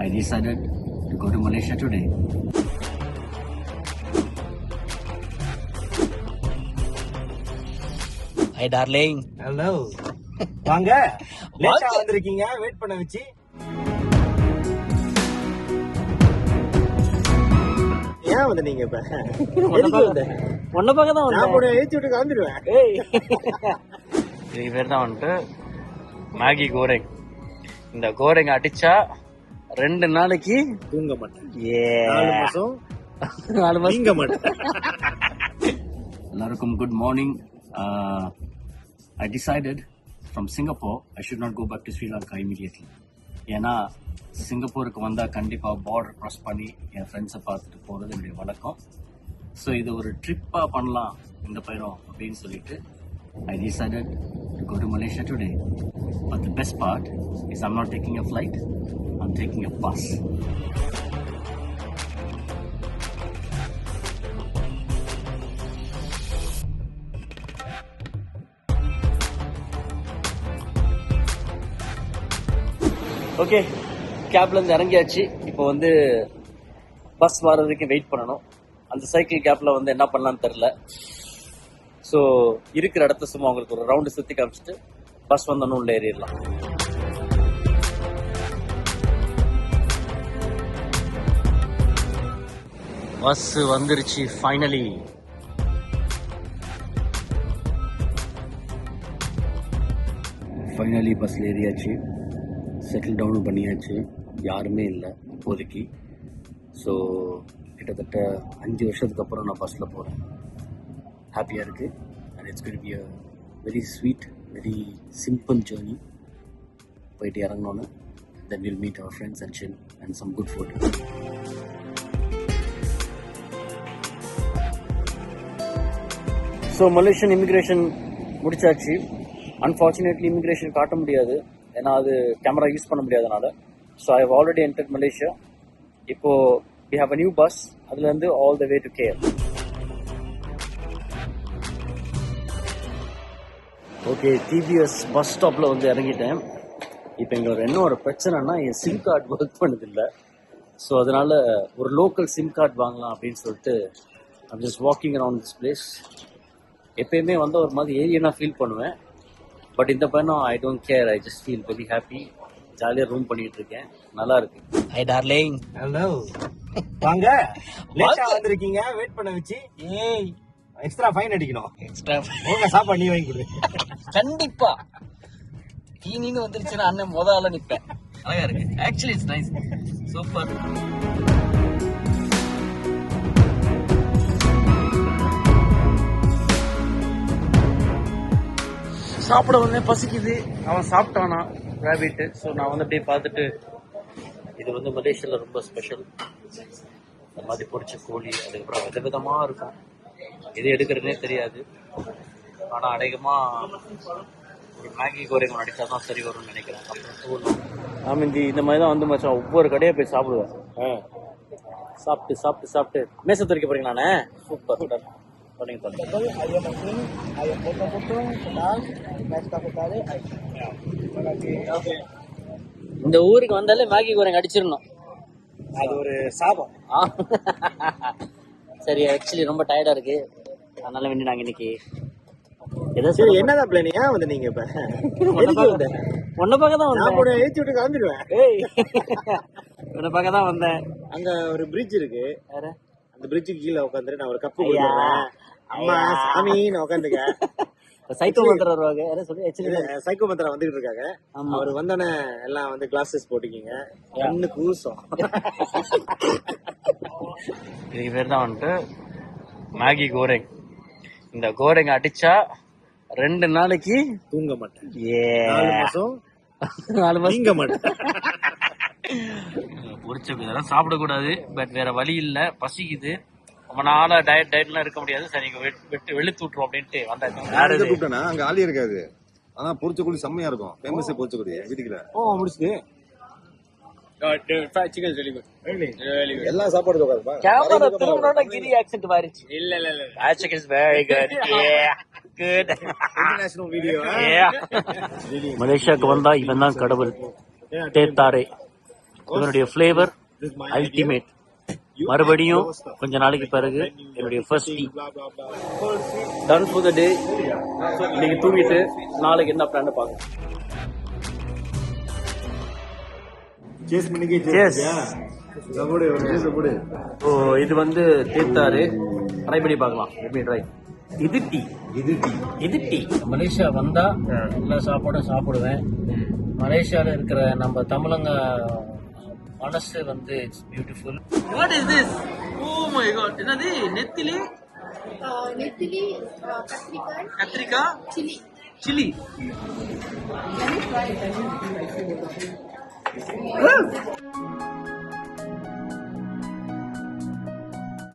I decided to go to Malaysia today. Hi darling. Hello. வாங்க. லேட்டா வந்திருக்கீங்க. Wait பண்ண வச்சி. ஏன் வந்து நீங்க இப்ப? ஒன்ன பக்க தான் வந்தேன். நான் போய் ஏத்தி விட்டு காந்திடுவேன். ஏய். இது பேர் தான் வந்து மேகி கோரேங். இந்த கோரேங் அடிச்சா 2 நாளைக்கு தூங்க மாட்டேன். 4 மாசம் 4 மாசம் தூங்க மாட்டேன். எல்லாருக்கும் good morning. I decided from Singapore I should not go back to Sri Lanka immediately. ஏன்னா சிங்கப்பூருக்கு வந்தால் கண்டிப்பாக பார்டர் க்ராஸ் பண்ணி என் ஃப்ரெண்ட்ஸை பார்த்துட்டு போகிறது என்னுடைய வழக்கம். ஸோ இது ஒரு ட்ரிப்பாக பண்ணலாம் இந்த பயணம் அப்படின்னு சொல்லிட்டு I decided to go to Malaysia today. But the best part is I'm not taking a flight, I'm taking a bus. Okay, கேப்லேருந்து இறங்கியாச்சு. இப்போ வந்து பஸ் வர்றதுக்கு வெயிட் பண்ணணும். அந்த சைக்கிள் கேப்பில் வந்து என்ன பண்ணலான்னு தெரில. ஸோ இருக்கிற இடத்த சும்மா உங்களுக்கு ஒரு ரவுண்டு சுற்றி காமிச்சிட்டு பஸ் வந்தோன்னு உள்ள ஏறிடலாம். பஸ் வந்துருச்சு ஃபைனலி. பஸ்ஸில் ஏறியாச்சு. செட்டில் டவுன் பண்ணியாச்சு. யாருமே இல்லை இப்போதைக்கு. ஸோ கிட்டத்தட்ட 5 வருஷத்துக்கு அப்புறம் நான் பஸ்ஸில் போகிறேன். ஹாப்பியாக இருக்குது. And it's going to be a very sweet, very simple journey. போயிட்டு இறங்கினோன்னு then will meet our friends and chill and some good food. So Malaysian immigration முடிச்சாச்சு. அன்ஃபார்ச்சுனேட்லி இமிக்ரேஷன் காட்ட முடியாது, ஏன்னா அது கேமரா யூஸ் பண்ண முடியாதனால. So I have already entered Malaysia. இப்போது we have a new bus, அதுலேருந்து all the way to KL. Okay, TBS bus ஸ்டாப்பில் வந்து இறங்கிட்டேன். இப்போ இங்கே ஒரு பிரச்சனைனா என் சிம் கார்டு ஒர்க் பண்ணதில்லை. ஸோ அதனால் ஒரு லோக்கல் சிம் கார்டு வாங்கலாம் அப்படின்னு சொல்லிட்டு I'm just walking around this place. எப்பயுமே வந்து ஒரு மாதிரி ஏலியனாக ஃபீல் பண்ணுவேன். பட் இந்த பயணம் I don't care, I just feel very happy. ஜாலியாக ரூம் பண்ணிட்டு இருக்கேன், நல்லா இருக்கு. High darling. ஹலோ. வாங்க. லேட்டா வந்திருக்கீங்க. வெயிட் பண்ண வச்சி. ஏய், எக்ஸ்ட்ரா ஃபைன் அடிக்கணும். எக்ஸ்ட்ரா உங்க சாப்பாடு நீ வாங்கி கொடு. கண்டிப்பா. நீன்னு வந்துருச்சுன்னா அண்ணன் முதல்ல நிற்பேன். அழகா இருக்கு. Actually it's nice. சூப்பர். சாப்பிட உடனே பசிக்குது. அவன் சாப்பிட்டானா ரேபிட்டு. ஸோ நான் வந்து அப்படியே பார்த்துட்டு, இது வந்து மலேசியாவில் ரொம்ப ஸ்பெஷல். இந்த மாதிரி பொரிச்ச கோழி, அதுக்கப்புறம் விதவிதமாக இருக்கும். எது எடுக்கிறதுனே தெரியாது. ஆனால் அநேகமாக ஒரு மேகி கோரிங் அடித்தா தான் சரி வரும்னு நினைக்கிறேன். அப்புறம் தூளும் இந்த மாதிரி தான் வந்து மச்சான் ஒவ்வொரு கடையாக போய் சாப்பிடுவேன். சாப்பிட்டு சாப்பிட்டு சாப்பிட்டு மேசை துறைக்க போகிறீங்க. நானே சூப்பர். இந்த ஊருக்கு வந்தாலே மேகி கோரிங் அடிச்சிடணும். அது ஒரு சாபம். சரி, ஆக்சுவலி ரொம்ப டயர்டா இருக்கு, அதனால வேண்டி நாங்க இன்னைக்கு என்னதான் பிளான்? ஏன் வந்து நீங்க இப்ப? ஒன்ன பக்கம் தான் வந்தேன். நான் போய் ஏத்தி விட்டு காந்திடுவேன். ஏய், உன்ன பக்கம் தான் வந்தேன். அங்க ஒரு பிரிட்ஜ் இருக்கு. அந்த பிரிட்ஜுக்கு கீழே உட்காந்துட்டு நான் ஒரு கப்பு கொடுக்குறேன். அம்மா சாமின்னு உட்காந்துக்க. சைக்கோ மந்திரம் வருவாங்க. சைக்கோ மந்திரம் வந்துகிட்டு இருக்காங்க. அவர் வந்தோடனே எல்லாம் வந்து கிளாஸஸ் போட்டுக்கிங்க. கண்ணு கூசம். இதுக்கு பேர் தான் வந்துட்டு மேகி கோரேங். இந்த கோரேங் அடிச்சா 2 நாளைக்கு தூங்க மாட்டேன். 4 மாசம் தூங்க மாட்டேன். பொரிச்ச இதெல்லாம் சாப்பிடக்கூடாது. பட் வேற வழி இல்லை, பசிக்குது. ரொம்ப நாளா டயட்லாம் இருக்க முடியாது. சரி, வெளுத்து விட்டுரும் அப்படின்ட்டு வந்தாச்சு. கூப்பிட்டேன்னா அங்க ஆளி இருக்காது. ஆனா பொரிச்ச கோழி செம்மையா இருக்கும். ஃபேமஸ் பொரிச்ச கோழி வீட்டுக்குள்ள. முடிச்சுது. எல்லா சாப்பாடு உட்காருப்பா. கேமரா திரும்பணும்னா கிரி ஆக்சென்ட் மாறிச்சு. இல்ல accent is very good. Good international video. மலேசியாக்கு வந்தா இவன் தான் கடவுள். தேத்தாரே இதனுடைய ஃப்ளேவர் அல்டிமேட். மறுபடியும் கொஞ்ச நாளைக்கு பிறகு என்னுடைய first tea. Done for the day. இன்னைக்கு தூங்கிட்டு நாளைக்கு என்ன பிளான் பார்க்கலாம். சேஸ் பண்ணிக்கே Cheers. போடு ஒரு சேஸ் போடு. ஸோ இது வந்து தீர்த்தாரு. ட்ரை பண்ணி பார்க்கலாம். எப்படி ட்ரை. இது டீ. இது டீ. மலேசியா வந்தா எல்லா சாப்பாடும் சாப்பிடுவேன். மலேசியாவில் இருக்கிற நம்ம தமிழங்க மனசு வந்து it's beautiful. What is this? Oh my God. என்னது? நெத்திலி கத்திரிக்காய் chilli. Let me try it.